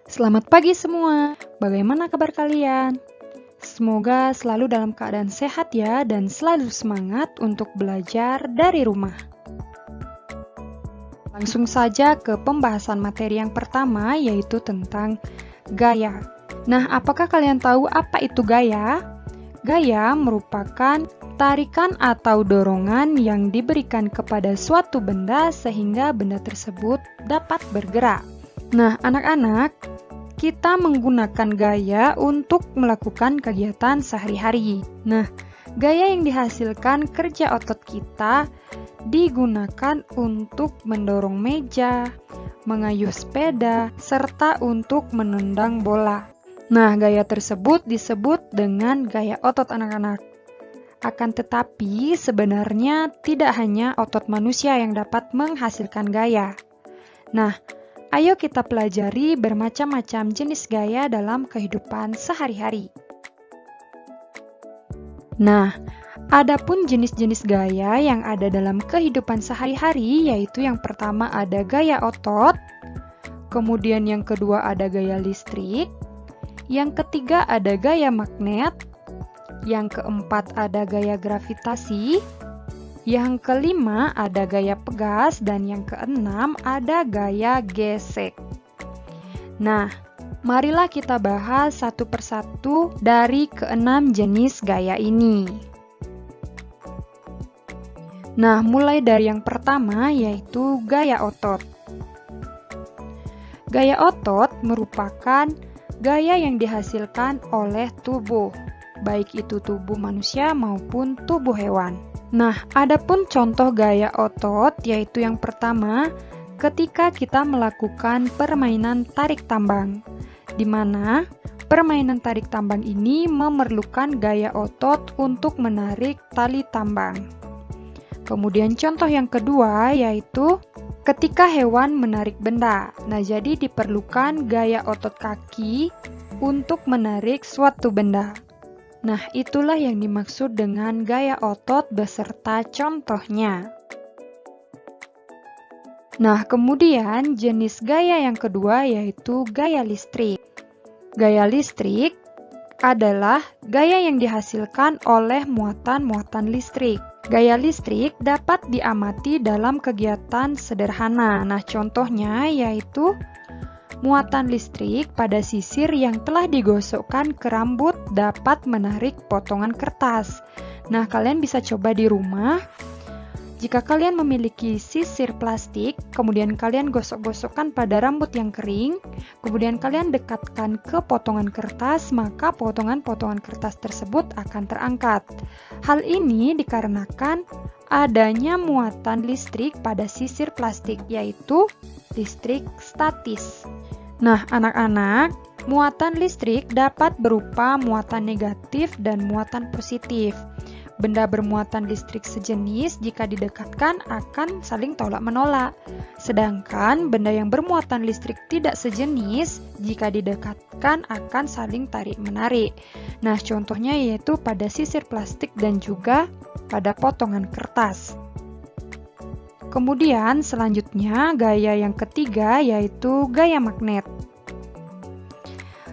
Selamat pagi semua, bagaimana kabar kalian? Semoga selalu dalam keadaan sehat ya dan selalu semangat untuk belajar dari rumah. Langsung saja ke pembahasan materi yang pertama, yaitu tentang gaya. Nah, apakah kalian tahu apa itu gaya? Gaya merupakan tarikan atau dorongan yang diberikan kepada suatu benda sehingga benda tersebut dapat bergerak. Nah, anak-anak, kita menggunakan gaya untuk melakukan kegiatan sehari-hari. Nah, gaya yang dihasilkan kerja otot kita digunakan untuk mendorong meja, mengayuh sepeda, serta untuk menendang bola. Nah, gaya tersebut disebut dengan gaya otot anak-anak. Akan tetapi, sebenarnya tidak hanya otot manusia yang dapat menghasilkan gaya. Nah, ayo kita pelajari bermacam-macam jenis gaya dalam kehidupan sehari-hari. Nah, adapun jenis-jenis gaya yang ada dalam kehidupan sehari-hari, yaitu yang pertama ada gaya otot, kemudian yang kedua ada gaya listrik, yang ketiga ada gaya magnet, yang keempat ada gaya gravitasi, yang kelima ada gaya pegas, dan yang keenam ada gaya gesek. Nah, marilah kita bahas satu persatu dari keenam jenis gaya ini. Nah, mulai dari yang pertama yaitu gaya otot. Gaya otot merupakan gaya yang dihasilkan oleh tubuh, baik itu tubuh manusia maupun tubuh hewan. Nah, adapun contoh gaya otot yaitu yang pertama, ketika kita melakukan permainan tarik tambang, di mana permainan tarik tambang ini memerlukan gaya otot untuk menarik tali tambang. Kemudian contoh yang kedua yaitu ketika hewan menarik benda. Nah, jadi diperlukan gaya otot kaki untuk menarik suatu benda. Nah, itulah yang dimaksud dengan gaya otot beserta contohnya. Nah, kemudian jenis gaya yang kedua yaitu gaya listrik. Gaya listrik adalah gaya yang dihasilkan oleh muatan-muatan listrik. Gaya listrik dapat diamati dalam kegiatan sederhana. Nah, contohnya yaitu muatan listrik pada sisir yang telah digosokkan ke rambut dapat menarik potongan kertas. Nah, kalian bisa coba di rumah. Jika kalian memiliki sisir plastik, kemudian kalian gosok-gosokkan pada rambut yang kering, kemudian kalian dekatkan ke potongan kertas, maka potongan-potongan kertas tersebut akan terangkat. Hal ini dikarenakan adanya muatan listrik pada sisir plastik, yaitu listrik statis. Nah, anak-anak, muatan listrik dapat berupa muatan negatif dan muatan positif. Benda bermuatan listrik sejenis jika didekatkan akan saling tolak-menolak. Sedangkan benda yang bermuatan listrik tidak sejenis jika didekatkan akan saling tarik-menarik. Nah, contohnya yaitu pada sisir plastik dan juga pada potongan kertas. Kemudian selanjutnya gaya yang ketiga yaitu gaya magnet.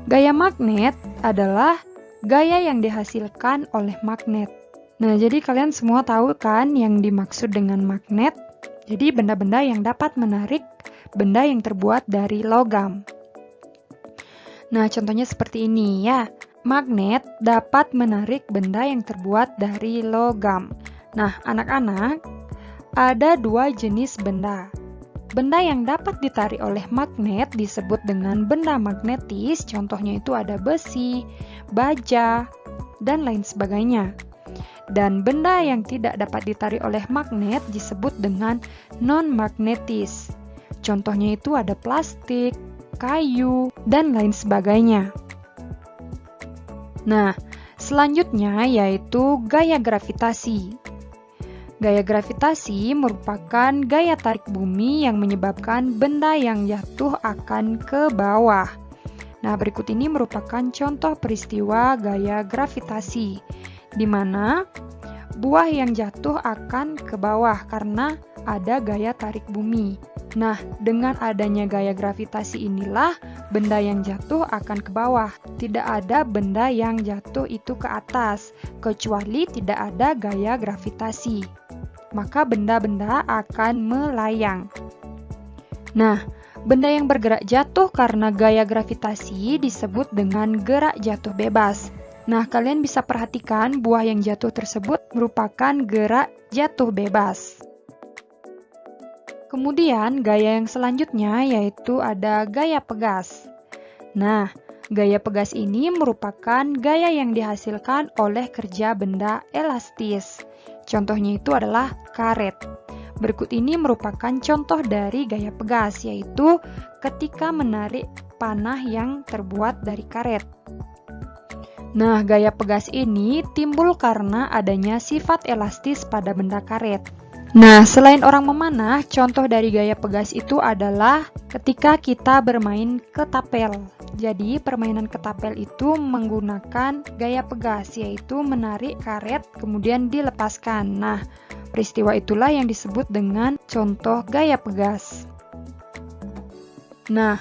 Gaya magnet adalah gaya yang dihasilkan oleh magnet. Nah, jadi kalian semua tahu kan yang dimaksud dengan magnet? Jadi benda-benda yang dapat menarik benda yang terbuat dari logam. Nah, contohnya seperti ini ya. Magnet dapat menarik benda yang terbuat dari logam. Nah, anak-anak, ada dua jenis benda. Benda yang dapat ditarik oleh magnet disebut dengan benda magnetis, contohnya itu ada besi, baja, dan lain sebagainya. Dan benda yang tidak dapat ditarik oleh magnet disebut dengan non-magnetis. Contohnya itu ada plastik, kayu, dan lain sebagainya. Nah, selanjutnya yaitu gaya gravitasi. Gaya gravitasi merupakan gaya tarik bumi yang menyebabkan benda yang jatuh akan ke bawah. Nah, berikut ini merupakan contoh peristiwa gaya gravitasi, di mana buah yang jatuh akan ke bawah karena ada gaya tarik bumi. Nah, dengan adanya gaya gravitasi inilah benda yang jatuh akan ke bawah. Tidak ada benda yang jatuh itu ke atas, kecuali tidak ada gaya gravitasi. Maka benda-benda akan melayang. Nah, benda yang bergerak jatuh karena gaya gravitasi disebut dengan gerak jatuh bebas. Nah, kalian bisa perhatikan buah yang jatuh tersebut merupakan gerak jatuh bebas. Kemudian, gaya yang selanjutnya yaitu ada gaya pegas. Nah, gaya pegas ini merupakan gaya yang dihasilkan oleh kerja benda elastis. Contohnya itu adalah karet. Berikut ini merupakan contoh dari gaya pegas, yaitu ketika menarik panah yang terbuat dari karet. Nah, gaya pegas ini timbul karena adanya sifat elastis pada benda karet. Nah, selain orang memanah, contoh dari gaya pegas itu adalah ketika kita bermain ketapel. Jadi, permainan ketapel itu menggunakan gaya pegas, yaitu menarik karet kemudian dilepaskan. Nah, peristiwa itulah yang disebut dengan contoh gaya pegas. Nah,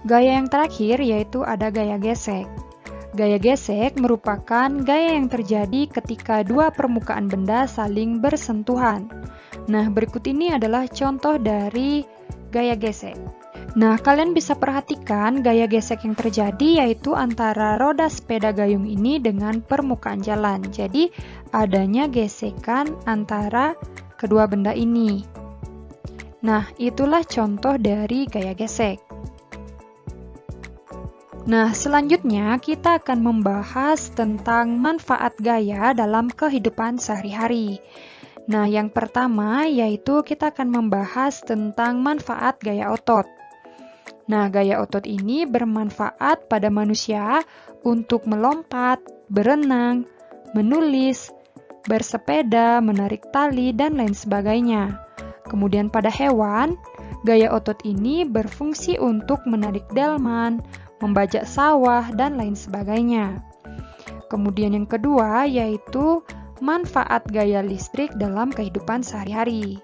gaya yang terakhir yaitu ada gaya gesek. Gaya gesek merupakan gaya yang terjadi ketika dua permukaan benda saling bersentuhan. Nah, berikut ini adalah contoh dari gaya gesek. Nah, kalian bisa perhatikan gaya gesek yang terjadi yaitu antara roda sepeda gayung ini dengan permukaan jalan. Jadi, adanya gesekan antara kedua benda ini. Nah, itulah contoh dari gaya gesek. Nah, selanjutnya kita akan membahas tentang manfaat gaya dalam kehidupan sehari-hari. Nah, yang pertama yaitu kita akan membahas tentang manfaat gaya otot. Nah, gaya otot ini bermanfaat pada manusia untuk melompat, berenang, menulis, bersepeda, menarik tali, dan lain sebagainya. Kemudian pada hewan, gaya otot ini berfungsi untuk menarik delman, membajak sawah, dan lain sebagainya. Kemudian yang kedua yaitu manfaat gaya listrik dalam kehidupan sehari-hari.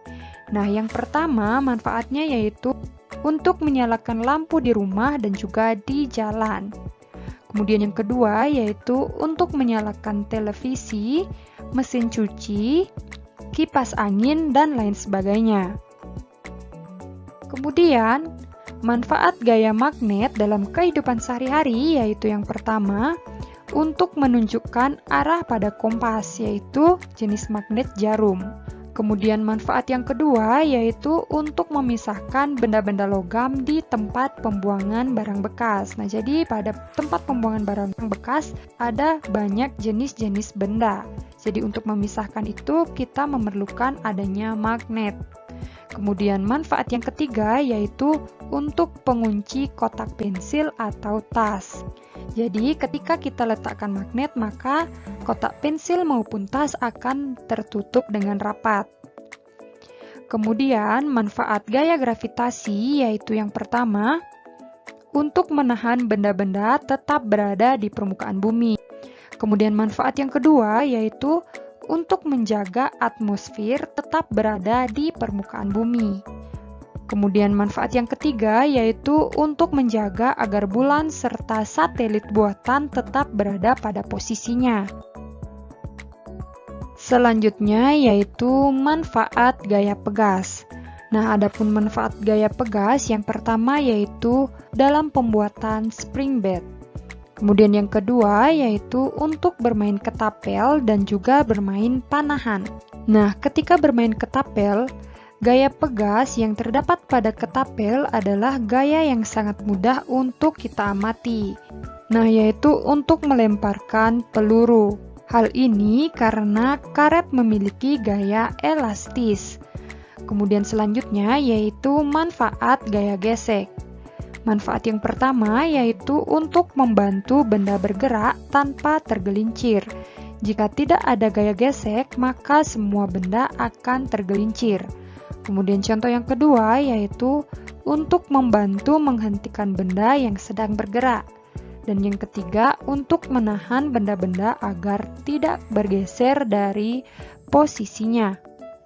Nah, yang pertama manfaatnya yaitu untuk menyalakan lampu di rumah dan juga di jalan. Kemudian yang kedua yaitu untuk menyalakan televisi, mesin cuci, kipas angin, dan lain sebagainya. Kemudian, manfaat gaya magnet dalam kehidupan sehari-hari yaitu yang pertama, untuk menunjukkan arah pada kompas, yaitu jenis magnet jarum. Kemudian manfaat yang kedua yaitu untuk memisahkan benda-benda logam di tempat pembuangan barang bekas. Nah, jadi pada tempat pembuangan barang bekas ada banyak jenis-jenis benda. Jadi untuk memisahkan itu kita memerlukan adanya magnet. Kemudian manfaat yang ketiga yaitu untuk pengunci kotak pensil atau tas. Jadi ketika kita letakkan magnet maka kotak pensil maupun tas akan tertutup dengan rapat. Kemudian manfaat gaya gravitasi yaitu yang pertama untuk menahan benda-benda tetap berada di permukaan bumi. Kemudian manfaat yang kedua yaitu untuk menjaga atmosfer tetap berada di permukaan bumi. Kemudian manfaat yang ketiga yaitu untuk menjaga agar bulan serta satelit buatan tetap berada pada posisinya. Selanjutnya yaitu manfaat gaya pegas. Nah, adapun manfaat gaya pegas yang pertama yaitu dalam pembuatan spring bed. Kemudian yang kedua yaitu untuk bermain ketapel dan juga bermain panahan. Nah, ketika bermain ketapel, gaya pegas yang terdapat pada ketapel adalah gaya yang sangat mudah untuk kita amati. Nah, yaitu untuk melemparkan peluru. Hal ini karena karet memiliki gaya elastis. Kemudian selanjutnya yaitu manfaat gaya gesek. Manfaat yang pertama yaitu untuk membantu benda bergerak tanpa tergelincir. Jika tidak ada gaya gesek, maka semua benda akan tergelincir. Kemudian contoh yang kedua yaitu untuk membantu menghentikan benda yang sedang bergerak. Dan yang ketiga untuk menahan benda-benda agar tidak bergeser dari posisinya.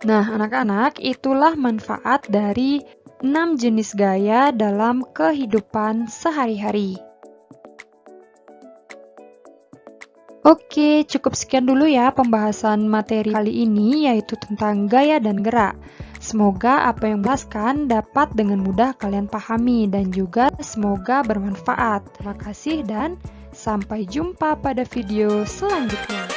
Nah, anak-anak, itulah manfaat dari 6 jenis gaya dalam kehidupan sehari-hari. Oke, cukup sekian dulu ya pembahasan materi kali ini, yaitu tentang gaya dan gerak. Semoga apa yang dijelaskan dapat dengan mudah kalian pahami dan juga semoga bermanfaat. Terima kasih dan sampai jumpa pada video selanjutnya.